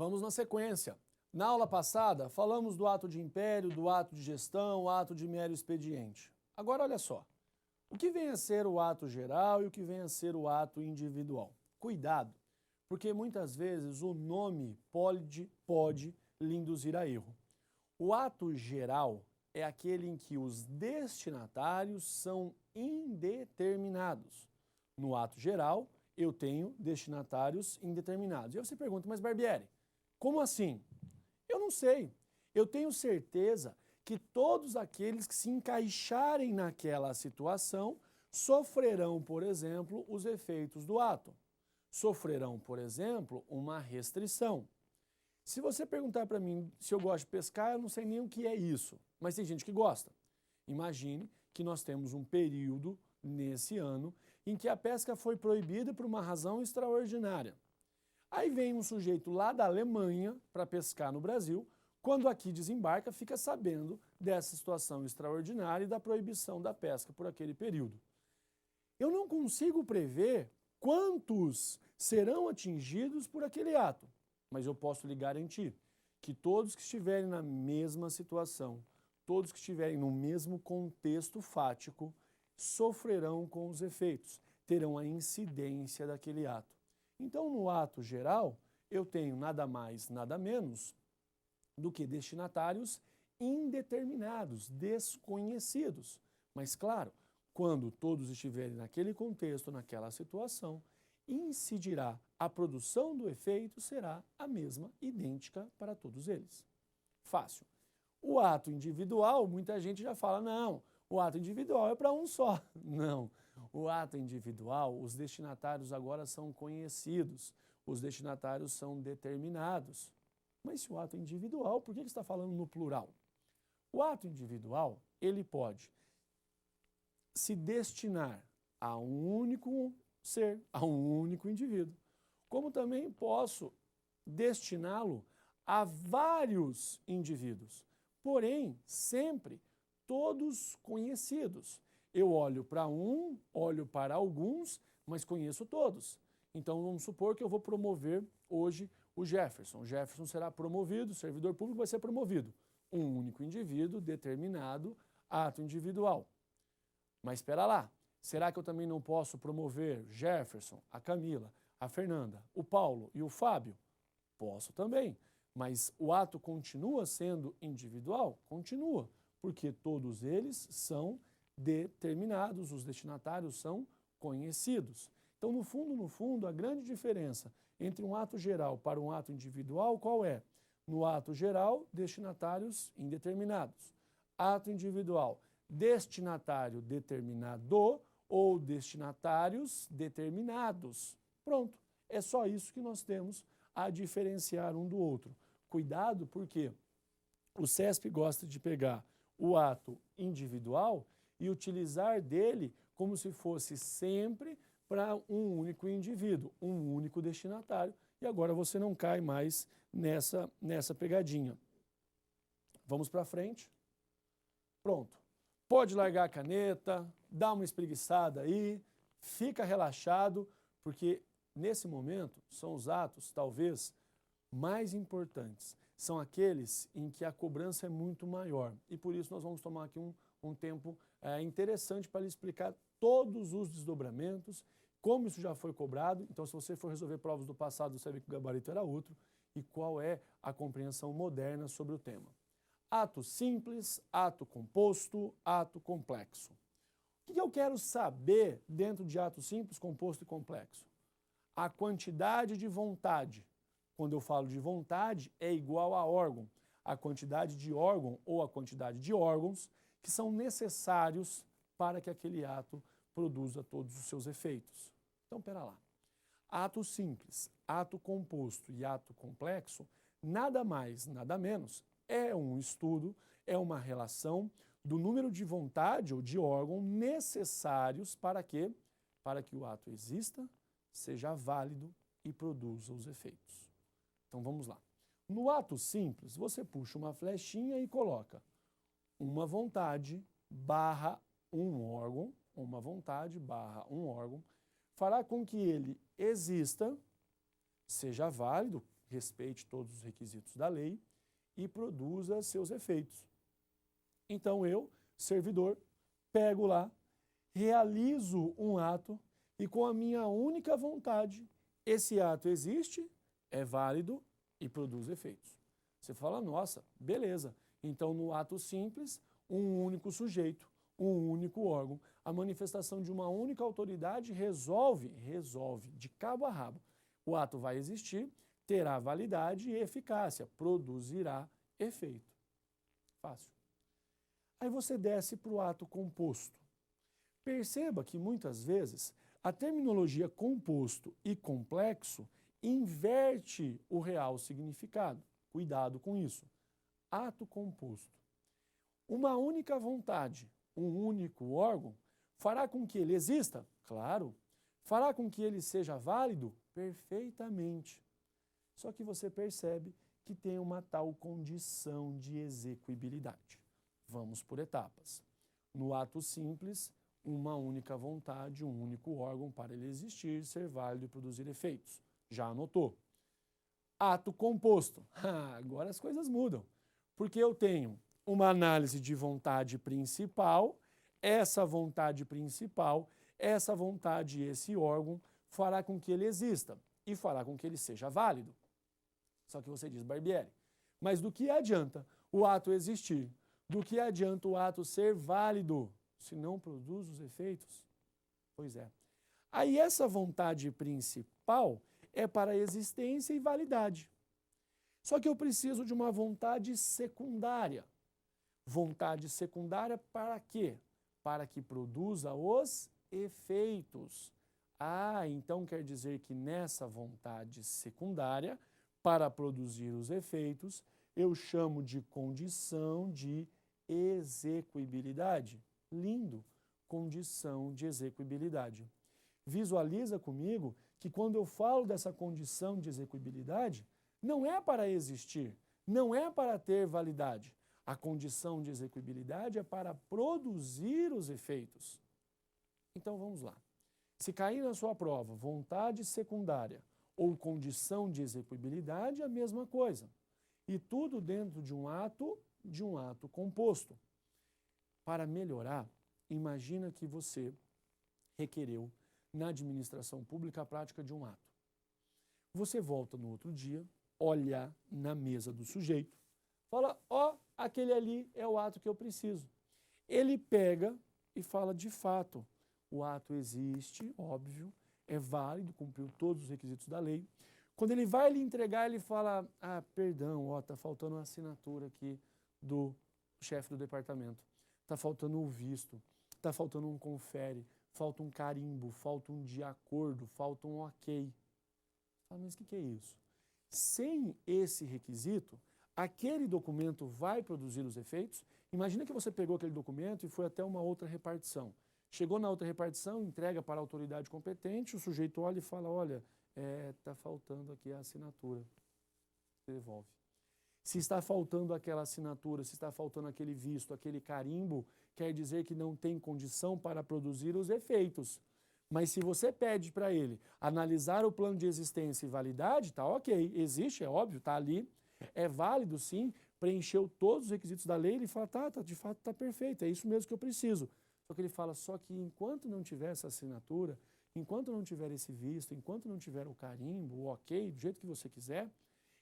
Vamos na sequência. Na aula passada, falamos do ato de império, do ato de gestão, o ato de mero expediente. Agora, olha só. O que vem a ser o ato geral e o que vem a ser o ato individual? Cuidado, porque muitas vezes o nome pode lhe induzir a erro. O ato geral é aquele em que os destinatários são indeterminados. No ato geral, eu tenho destinatários indeterminados. E aí você pergunta, mas Barbieri, como assim? Eu não sei. Eu tenho certeza que todos aqueles que se encaixarem naquela situação sofrerão, por exemplo, os efeitos do ato. Sofrerão, por exemplo, uma restrição. Se você perguntar para mim se eu gosto de pescar, eu não sei nem o que é isso, mas tem gente que gosta. Imagine que nós temos um período nesse ano em que a pesca foi proibida por uma razão extraordinária. Aí vem um sujeito lá da Alemanha para pescar no Brasil, quando aqui desembarca, fica sabendo dessa situação extraordinária e da proibição da pesca por aquele período. Eu não consigo prever quantos serão atingidos por aquele ato, mas eu posso lhe garantir que todos que estiverem na mesma situação, todos que estiverem no mesmo contexto fático, sofrerão com os efeitos, terão a incidência daquele ato. Então, no ato geral, eu tenho nada mais, nada menos do que destinatários indeterminados, desconhecidos. Mas, claro, quando todos estiverem naquele contexto, naquela situação, incidirá a produção do efeito será a mesma, idêntica para todos eles. Fácil. O ato individual, muita gente já fala, não, o ato individual é para um só. Não. O ato individual, os destinatários agora são conhecidos, os destinatários são determinados. Mas se o ato é individual, por que você está falando no plural? O ato individual, ele pode se destinar a um único ser, a um único indivíduo, como também posso destiná-lo a vários indivíduos, porém, sempre todos conhecidos. Eu olho para um, olho para alguns, mas conheço todos. Então, vamos supor que eu vou promover hoje o Jefferson. O Jefferson será promovido, o servidor público vai ser promovido. Um único indivíduo, determinado, ato individual. Mas espera lá, será que eu também não posso promover Jefferson, a Camila, a Fernanda, o Paulo e o Fábio? Posso também, mas o ato continua sendo individual? Continua, porque todos eles são determinados, os destinatários são conhecidos. Então, no fundo, a grande diferença entre um ato geral para um ato individual, qual é? No ato geral, destinatários indeterminados. Ato individual, destinatário determinado ou destinatários determinados. Pronto, é só isso que nós temos a diferenciar um do outro. Cuidado, porque o CESP gosta de pegar o ato individual e utilizar dele como se fosse sempre para um único indivíduo, um único destinatário. E agora você não cai mais nessa pegadinha. Vamos para frente. Pronto. Pode largar a caneta, dá uma espreguiçada aí, fica relaxado, porque nesse momento são os atos, talvez, mais importantes. São aqueles em que a cobrança é muito maior. E por isso nós vamos tomar aqui um tempo interessante para lhe explicar todos os desdobramentos, como isso já foi cobrado. Então, se você for resolver provas do passado, você vai ver que o gabarito era outro e qual é a compreensão moderna sobre o tema. Ato simples, ato composto, ato complexo. O que eu quero saber dentro de ato simples, composto e complexo? A quantidade de vontade. Quando eu falo de vontade, é igual a órgão. A quantidade de órgão ou a quantidade de órgãos que são necessários para que aquele ato produza todos os seus efeitos. Então, pera lá. Ato simples, ato composto e ato complexo, nada mais, nada menos, é um estudo, é uma relação do número de vontade ou de órgão necessários para que o ato exista, seja válido e produza os efeitos. Então vamos lá. No ato simples, você puxa uma flechinha e coloca uma vontade barra um órgão, uma vontade barra um órgão, fará com que ele exista, seja válido, respeite todos os requisitos da lei e produza seus efeitos. Então eu, servidor, pego lá, realizo um ato e com a minha única vontade, esse ato existe, é válido e produz efeitos. Você fala, nossa, beleza. Então no ato simples, um único sujeito, um único órgão, a manifestação de uma única autoridade resolve de cabo a rabo. O ato vai existir, terá validade e eficácia, produzirá efeito. Fácil. Aí você desce para o ato composto. Perceba que muitas vezes a terminologia composto e complexo inverte o real significado. Cuidado com isso. Ato composto. Uma única vontade, um único órgão, fará com que ele exista? Claro. Fará com que ele seja válido? Perfeitamente. Só que você percebe que tem uma tal condição de execuibilidade. Vamos por etapas. No ato simples, uma única vontade, um único órgão para ele existir, ser válido e produzir efeitos. Já anotou? Ato composto. Agora as coisas mudam. Porque eu tenho uma análise de vontade principal, essa vontade e esse órgão fará com que ele exista e fará com que ele seja válido. Só que você diz, Barbieri, mas do que adianta o ato existir? Do que adianta o ato ser válido se não produz os efeitos? Pois é. Aí essa vontade principal é para existência e validade. Só que eu preciso de uma vontade secundária. Vontade secundária para quê? Para que produza os efeitos. Então quer dizer que nessa vontade secundária, para produzir os efeitos, eu chamo de condição de execuibilidade. Lindo! Condição de execuibilidade. Visualiza comigo que quando eu falo dessa condição de execuibilidade, não é para existir, não é para ter validade. A condição de execuibilidade é para produzir os efeitos. Então vamos lá. Se cair na sua prova vontade secundária ou condição de execuibilidade, é a mesma coisa. E tudo dentro de um ato composto. Para melhorar, imagina que você requereu na administração pública a prática de um ato. Você volta no outro dia, olha na mesa do sujeito, fala, aquele ali é o ato que eu preciso. Ele pega e fala, de fato, o ato existe, óbvio, é válido, cumpriu todos os requisitos da lei. Quando ele vai lhe entregar, ele fala, perdão, está faltando uma assinatura aqui do chefe do departamento, está faltando um visto, está faltando um confere, falta um carimbo, falta um de acordo, falta um ok. Mas o que é isso? Sem esse requisito, aquele documento vai produzir os efeitos? Imagina que você pegou aquele documento e foi até uma outra repartição. Chegou na outra repartição, entrega para a autoridade competente, o sujeito olha e fala, olha, está faltando aqui a assinatura. Você devolve. Se está faltando aquela assinatura, se está faltando aquele visto, aquele carimbo, quer dizer que não tem condição para produzir os efeitos. Mas se você pede para ele analisar o plano de existência e validade, está ok, existe, é óbvio, está ali, é válido sim, preencheu todos os requisitos da lei, ele fala, de fato está perfeito, é isso mesmo que eu preciso. Só que ele fala, só que enquanto não tiver essa assinatura, enquanto não tiver esse visto, enquanto não tiver o carimbo, o ok, do jeito que você quiser,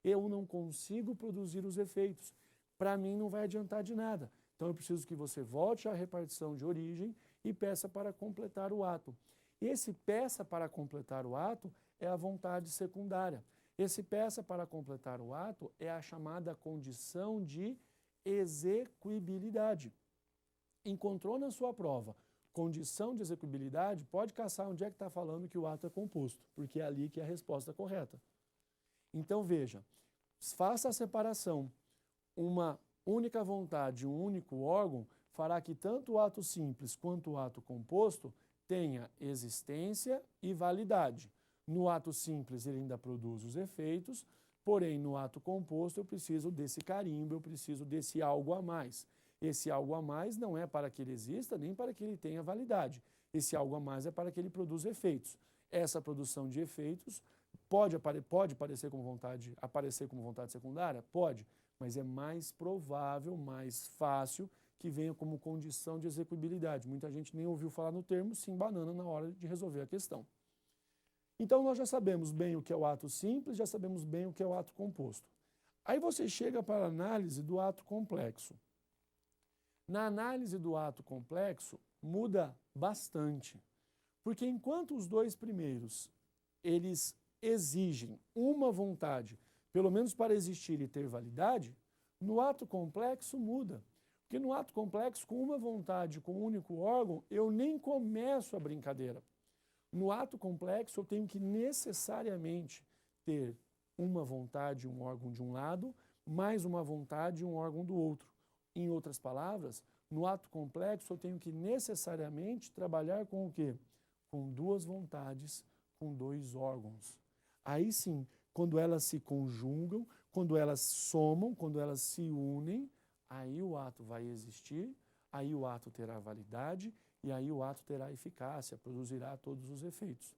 eu não consigo produzir os efeitos. Para mim não vai adiantar de nada. Então eu preciso que você volte à repartição de origem e peça para completar o ato. Esse peça para completar o ato é a vontade secundária. Esse peça para completar o ato é a chamada condição de execuibilidade. Encontrou na sua prova condição de execuibilidade, pode caçar onde é que está falando que o ato é composto, porque é ali que é a resposta correta. Então veja, faça a separação. Uma única vontade, um único órgão, fará que tanto o ato simples quanto o ato composto tenha existência e validade. No ato simples ele ainda produz os efeitos, porém no ato composto eu preciso desse carimbo, eu preciso desse algo a mais. Esse algo a mais não é para que ele exista, nem para que ele tenha validade. Esse algo a mais é para que ele produza efeitos. Essa produção de efeitos Pode aparecer como vontade secundária? Pode, mas é mais provável, mais fácil que venha como condição de execuibilidade. Muita gente nem ouviu falar no termo, se embanana na hora de resolver a questão. Então nós já sabemos bem o que é o ato simples, já sabemos bem o que é o ato composto. Aí você chega para a análise do ato complexo. Na análise do ato complexo, muda bastante. Porque enquanto os dois primeiros, eles exigem uma vontade, pelo menos para existir e ter validade, no ato complexo muda. Porque no ato complexo, com uma vontade, com um único órgão, eu nem começo a brincadeira. No ato complexo, eu tenho que necessariamente ter uma vontade, um órgão de um lado, mais uma vontade e um órgão do outro. Em outras palavras, no ato complexo, eu tenho que necessariamente trabalhar com o quê? Com duas vontades, com dois órgãos. Aí sim, quando elas se conjugam, quando elas somam, quando elas se unem, aí o ato vai existir, aí o ato terá validade e aí o ato terá eficácia, produzirá todos os efeitos.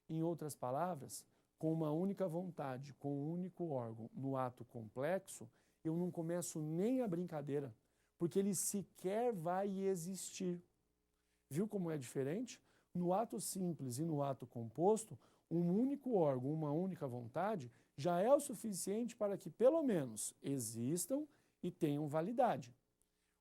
Em outras palavras, com uma única vontade, com um único órgão, no ato complexo, eu não começo nem a brincadeira, porque ele sequer vai existir. Viu como é diferente? No ato simples e no ato composto, um único órgão, uma única vontade, já é o suficiente para que pelo menos existam e tenham validade.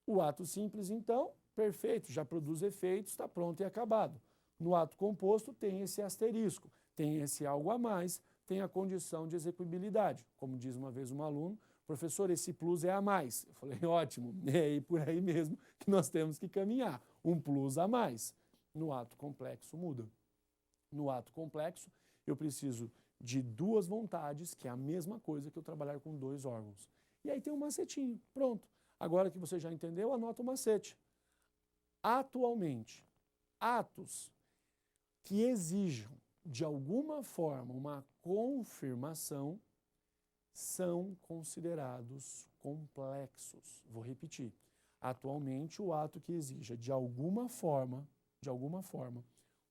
O ato simples, então, perfeito, já produz efeitos, está pronto e acabado. No ato composto tem esse asterisco, tem esse algo a mais, tem a condição de execuibilidade. Como diz uma vez um aluno, professor, esse plus é a mais. Eu falei, ótimo, é por aí mesmo que nós temos que caminhar, um plus a mais. No ato complexo muda. No ato complexo, eu preciso de duas vontades, que é a mesma coisa que eu trabalhar com dois órgãos. E aí tem um macetinho, pronto. Agora que você já entendeu, anota o macete. Atualmente, atos que exijam de alguma forma uma confirmação são considerados complexos. Vou repetir. Atualmente, o ato que exija de alguma forma,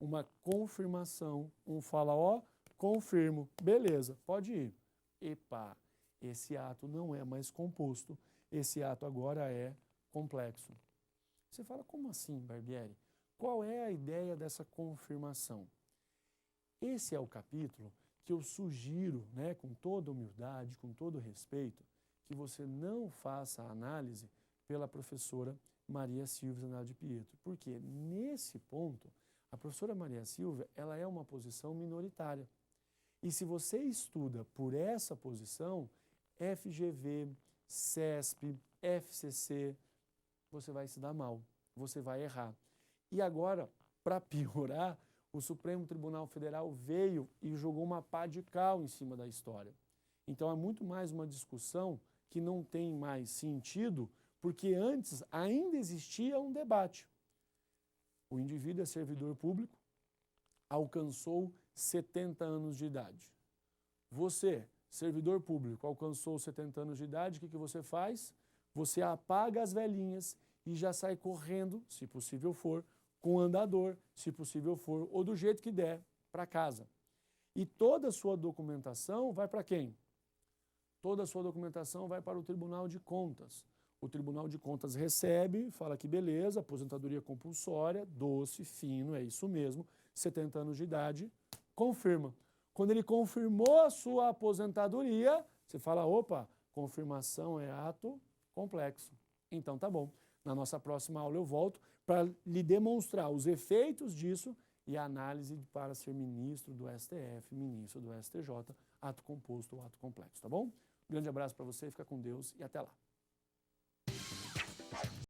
uma confirmação, um fala, ó, confirmo, beleza, pode ir. Epa, esse ato não é mais composto, esse ato agora é complexo. Você fala, como assim, Barbieri? Qual é a ideia dessa confirmação? Esse é o capítulo que eu sugiro, né, com toda humildade, com todo respeito, que você não faça a análise pela professora Maria Silvia Zanella de Pietro. Porque nesse ponto, a professora Maria Silvia, ela é uma posição minoritária. E se você estuda por essa posição, FGV, CESP, FCC, você vai se dar mal, você vai errar. E agora, para piorar, o Supremo Tribunal Federal veio e jogou uma pá de cal em cima da história. Então é muito mais uma discussão que não tem mais sentido, porque antes ainda existia um debate. O indivíduo é servidor público, alcançou 70 anos de idade. Você, servidor público, alcançou 70 anos de idade, o que você faz? Você apaga as velhinhas e já sai correndo, se possível for, com andador, se possível for, ou do jeito que der, para casa. E toda a sua documentação vai para quem? Toda a sua documentação vai para o Tribunal de Contas. O Tribunal de Contas recebe, fala que beleza, aposentadoria compulsória, doce, fino, é isso mesmo, 70 anos de idade, confirma. Quando ele confirmou a sua aposentadoria, você fala, opa, confirmação é ato complexo. Então tá bom. Na nossa próxima aula eu volto para lhe demonstrar os efeitos disso e a análise para ser ministro do STF, ministro do STJ, ato composto ou ato complexo, tá bom? Um grande abraço para você, fica com Deus e até lá.